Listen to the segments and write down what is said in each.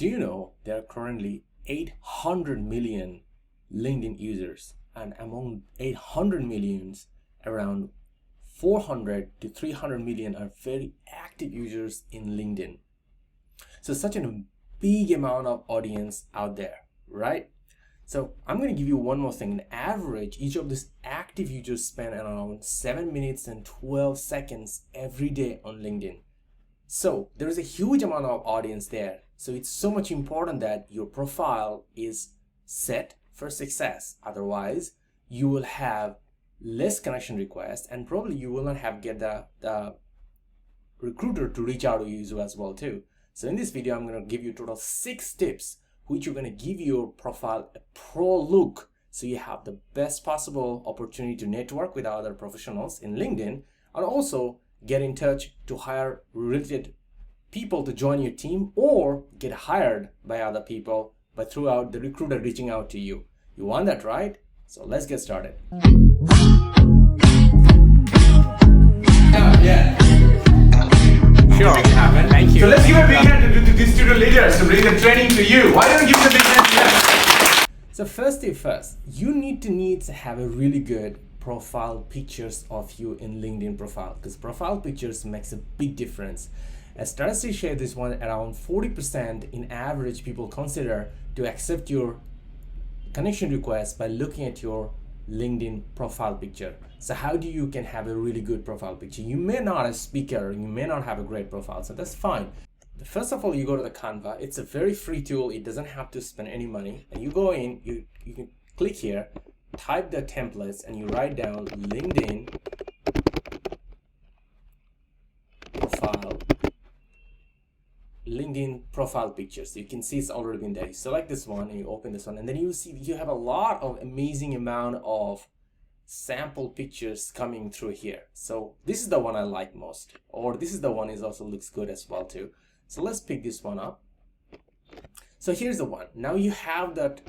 do you know there are currently 800 million LinkedIn users, and among 800 millions, around 400 to 300 million are very active users in LinkedIn. So such a big amount of audience out there, right? So I'm going to give you one more thing. On average, each of these active users spend around 7 minutes and 12 seconds every day on LinkedIn. So there is a huge amount of audience there. So it's so much important that your profile is set for success. Otherwise, you will have less connection requests, and probably you will not get the recruiter to reach out to you as well too. So in this video, I'm going to give you total 6 tips which are going to give your profile a pro look, so you have the best possible opportunity to network with other professionals in LinkedIn, and also get in touch to hire related people to join your team, or get hired by other people by throughout the recruiter reaching out to you. You want that, right? So let's get started. Yeah. Sure, thank you. So let's give a big hand to these student leaders to bring the training to you. Why don't you give them a big hand to them? So first thing first, you need to have a really good profile pictures of you in LinkedIn profile, because profile pictures makes a big difference. As statistics share this one, around 40% in average people consider to accept your connection request by looking at your LinkedIn profile picture. So how do you can have a really good profile picture? You may not a speaker, you may not have a great profile, so that's fine. First of all, you go to the Canva. It's a very free tool. It doesn't have to spend any money. And you go in, you can click here, type the templates, and you write down LinkedIn profile pictures. You can see it's already been there. You select this one and you open this one, and then you see you have a lot of amazing amount of sample pictures coming through here. So this is the one I like most, or this is the one is also looks good as well too. So let's pick this one up. So here's the one. Now you have that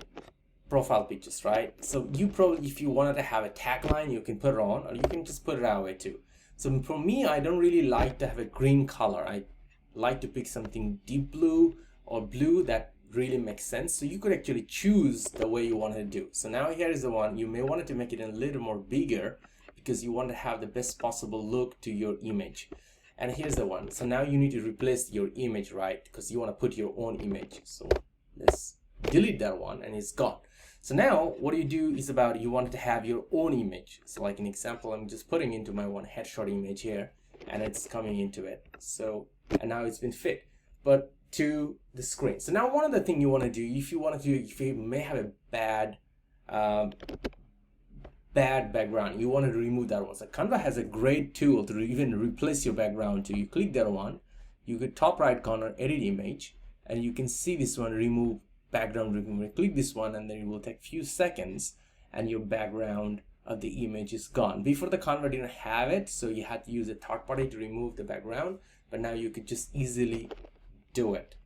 profile pictures, right? So you probably, if you wanted to have a tagline, you can put it on, or you can just put it that way too. So for me, I don't really like to have a green color. I like to pick something deep blue or blue that really makes sense. So you could actually choose the way you want to do. So now here is the one. You may want to make it a little more bigger because you want to have the best possible look to your image. And here's the one. So now you need to replace your image, right? Because you want to put your own image. So let's delete that one and it's gone. So now what you do is about you want to have your own image. So like an example, I'm just putting into my one headshot image here, and it's coming into it. So, and now it's been fit, but to the screen. So now one of the things you want to do, if you may have a bad background, you want to remove that one. So Canva has a great tool to even replace your background too. You click that one, you go top right corner, edit image, and you can see this one, remove background remover. Click this one, and then it will take few seconds, and your background of the image is gone. Before the Canva didn't have it, so you had to use a third party to remove the background, but now you could just easily do it.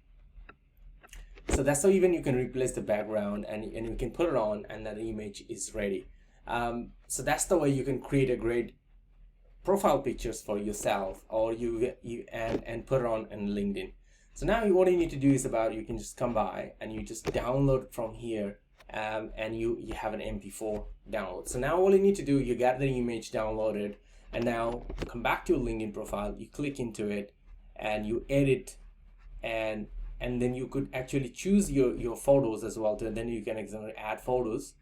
So that's how even you can replace the background, and you can put it on, and that image is ready. So that's the way you can create a great profile pictures for yourself, or and put it on in LinkedIn. So now what you need to do is about, you can just come by and you just download from here, and you have an MP4 download. So now all you need to do, you get the image downloaded, and now come back to your LinkedIn profile, you click into it, and you edit, and then you could actually choose your photos as well too. And then you can add photos,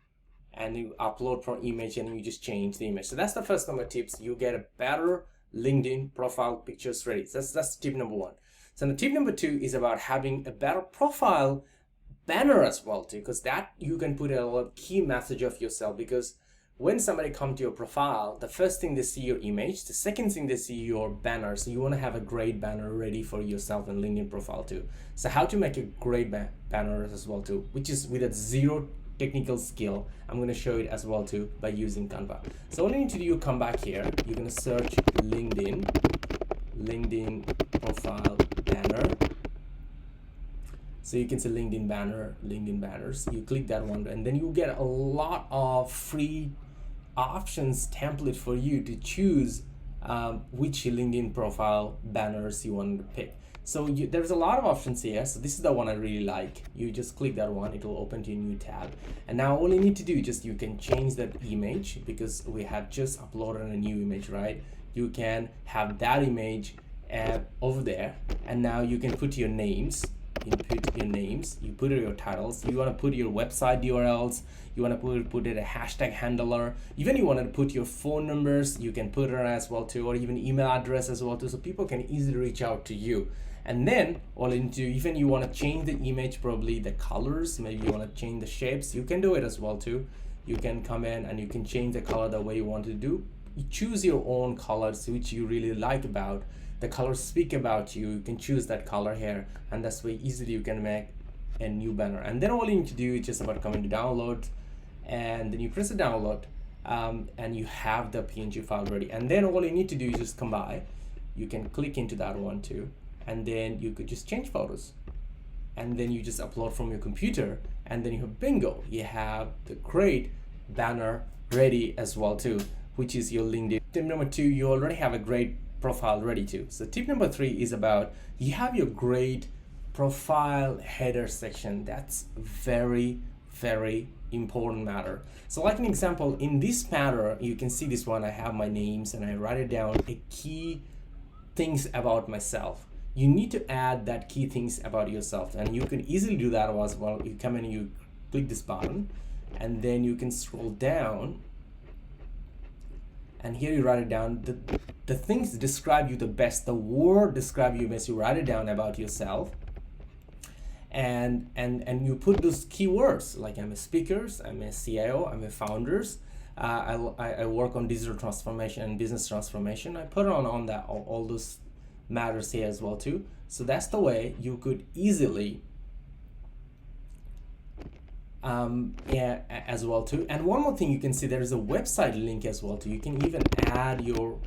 and you upload from image, and you just change the image. So that's the first number tips. You get a better LinkedIn profile pictures ready. So that's tip number 1. So the tip number 2 is about having a better profile banner as well too, because that you can put a lot of key message of yourself. Because when somebody comes to your profile, the first thing they see your image, the second thing they see your banner. So you want to have a great banner ready for yourself in LinkedIn profile too. So how to make a great banner as well too, which is with a zero technical skill, I'm going to show it as well too by using Canva. So what you need to do, you come back here, you're going to search LinkedIn profile banner. So you can say LinkedIn banners. You click that one, and then you get a lot of free options template for you to choose which LinkedIn profile banners you want to pick. So there's a lot of options here. So this is the one I really like. You just click that one, it will open to a new tab. And now all you need to do, you can change that image because we have just uploaded a new image, right? You can have that image over there, and now you can put your names. Input your names, you put your titles, you want to put your website URLs, you want to put it a hashtag handler, even you want to put your phone numbers, you can put it as well too, or even email address as well too, so people can easily reach out to you. And then all into, even you want to change the image, probably the colors, maybe you want to change the shapes, you can do it as well too. You can come in and you can change the color the way you want to do. You choose your own colors which you really like about. The colors speak about you. You can choose that color here, and that's way easily you can make a new banner. And then all you need to do is just about coming to download, and then you press the download, and you have the PNG file ready. And then all you need to do is just come by. You can click into that one too, and then you could just change photos, and then you just upload from your computer, and then you have bingo. You have the great banner ready as well too, which is your LinkedIn. Tip number 2, you already have a great profile ready too. So tip number 3 is about you have your great profile header section. That's very important matter. So like an example, in this matter, you can see this one, I have my names and I write it down, a key things about myself. You need to add that key things about yourself, and you can easily do that as well. You come in, you click this button, and then you can scroll down, and here you write it down. The things describe you the best, the word describe you best, you write it down about yourself, and you put those keywords like I'm a speaker, I'm a CIO, I'm a founders, I work on digital transformation and business transformation. I put on that all those matters here as well too. So that's the way you could easily as well too. And one more thing you can see, there is a website link as well too. You can even add your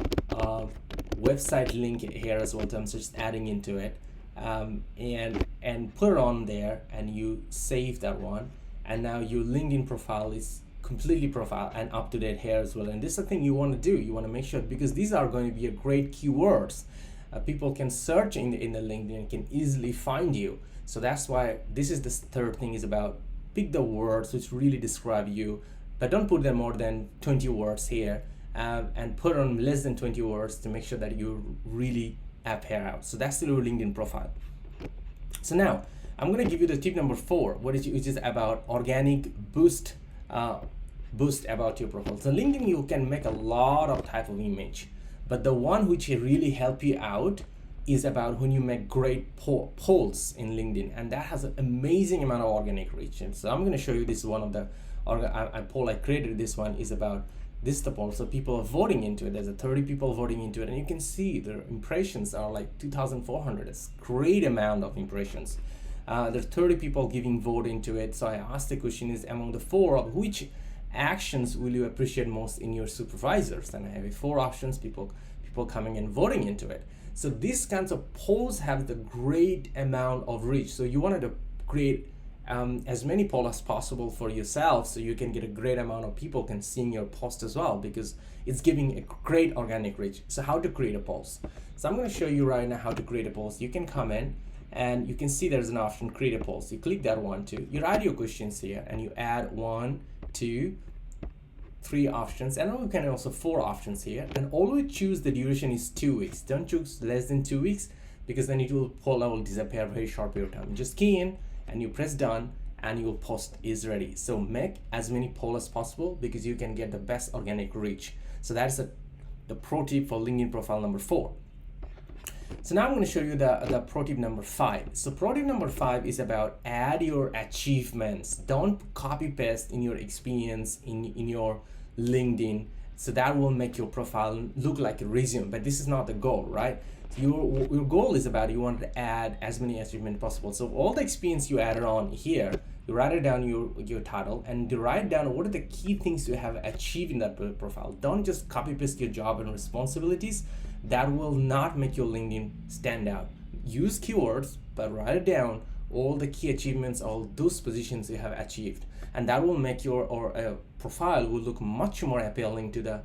website link here as well too. I'm just adding into it, and put it on there, and you save that one, and now your LinkedIn profile is completely profile and up to date here as well. And this is the thing you want to do. You want to make sure, because these are going to be a great keywords. People can search in the LinkedIn and can easily find you. So that's why this is the third thing, is about pick the words which really describe you, but don't put them more than 20 words here, and put on less than 20 words to make sure that you really appear out. So that's your LinkedIn profile. So now I'm going to give you the tip number 4, which is about organic boost about your profile. So LinkedIn, you can make a lot of type of image, but the one which really help you out is about when you make great polls in LinkedIn, and that has an amazing amount of organic reach. And so I'm going to show you, this is one of the poll I created. This one is about this, the poll. So people are voting into it. There's a 30 people voting into it, and you can see their impressions are like 2,400. It's great amount of impressions. There's 30 people giving vote into it. So I asked the question is, among the 4 of which actions will you appreciate most in your supervisors? And I have 4 options, people coming and voting into it. So these kinds of polls have the great amount of reach. So you wanted to create as many polls as possible for yourself, so you can get a great amount of people can see your post as well, because it's giving a great organic reach. So how to create a post? So I'm going to show you right now how to create a post. You can come in and you can see there's an option, create a post. You click that one too. You write your questions here and you add 1, 2, 3 options, and you can also 4 options here, and always choose the duration is 2 weeks. Don't choose less than 2 weeks, because then it will poll will disappear very short period of time. Just key in and you press done, and your post is ready. So make as many polls as possible, because you can get the best organic reach. So that's the pro tip for LinkedIn profile number 4. So now I'm going to show you the pro tip number 5. So pro tip number 5 is about add your achievements. Don't copy paste in your experience in your LinkedIn. So that will make your profile look like a resume, but this is not the goal, right? Your goal is about, you want to add as many achievements possible. So all the experience you added on here, you write it down your title, and you write down what are the key things you have achieved in that profile. Don't just copy paste your job and responsibilities. That will not make your LinkedIn stand out. Use keywords, but write it down, all the key achievements, all those positions you have achieved, and that will make your profile will look much more appealing to the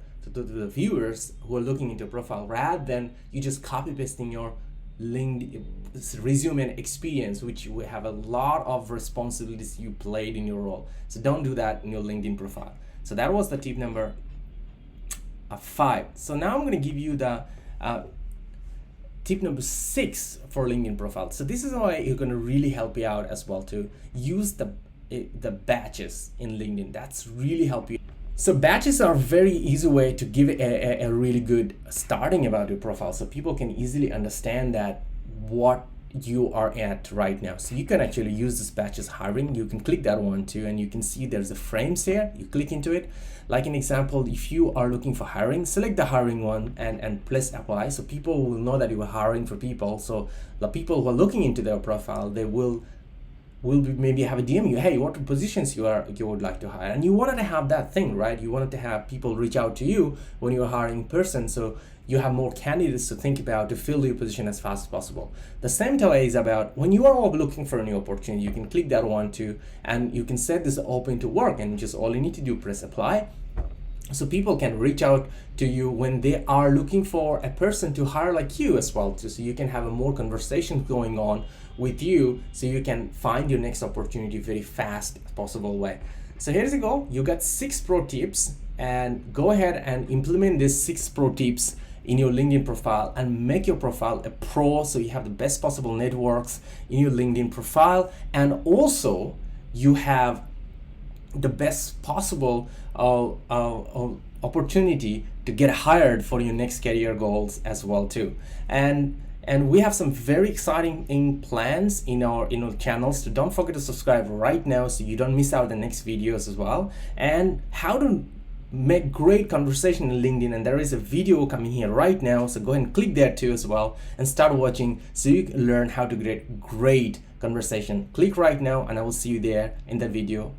viewers who are looking into your profile, rather than you just copy pasting your LinkedIn resume and experience, which will have a lot of responsibilities you played in your role. So don't do that in your LinkedIn profile. So that was the tip number 5. So now I'm going to give you the tip number 6 for LinkedIn profile. So this is how it's going to really help you out as well, to use the badges in LinkedIn. That's really help you. So badges are a very easy way to give a really good starting about your profile, so people can easily understand that what you are at right now. So you can actually use this badges hiring. You can click that one too, and you can see there's a frames here. You click into it. Like an example, if you are looking for hiring, select the hiring one and press apply. So people will know that you are hiring for people. So the people who are looking into their profile, they will maybe have a DM you, hey, what positions you would like to hire. And you wanted to have that thing, right? You wanted to have people reach out to you when you're hiring in person, so you have more candidates to think about to fill your position as fast as possible. The same way is about when you are all looking for a new opportunity, you can click that one too, and you can set this open to work, and just all you need to do, press apply. So people can reach out to you when they are looking for a person to hire like you as well too. So you can have a more conversation going on with you, so you can find your next opportunity very fast possible way. So here's the goal. You got 6 pro tips, and go ahead and implement these 6 pro tips in your LinkedIn profile and make your profile a pro, so you have the best possible networks in your LinkedIn profile, and also you have the best possible opportunity to get hired for your next career goals as well too. And we have some very exciting plans in our channels, so don't forget to subscribe right now so you don't miss out the next videos as well, and how to make great conversation in LinkedIn. And there is a video coming here right now, so go ahead and click there too as well and start watching so you can learn how to create great conversation. Click right now, and I will see you there in that video.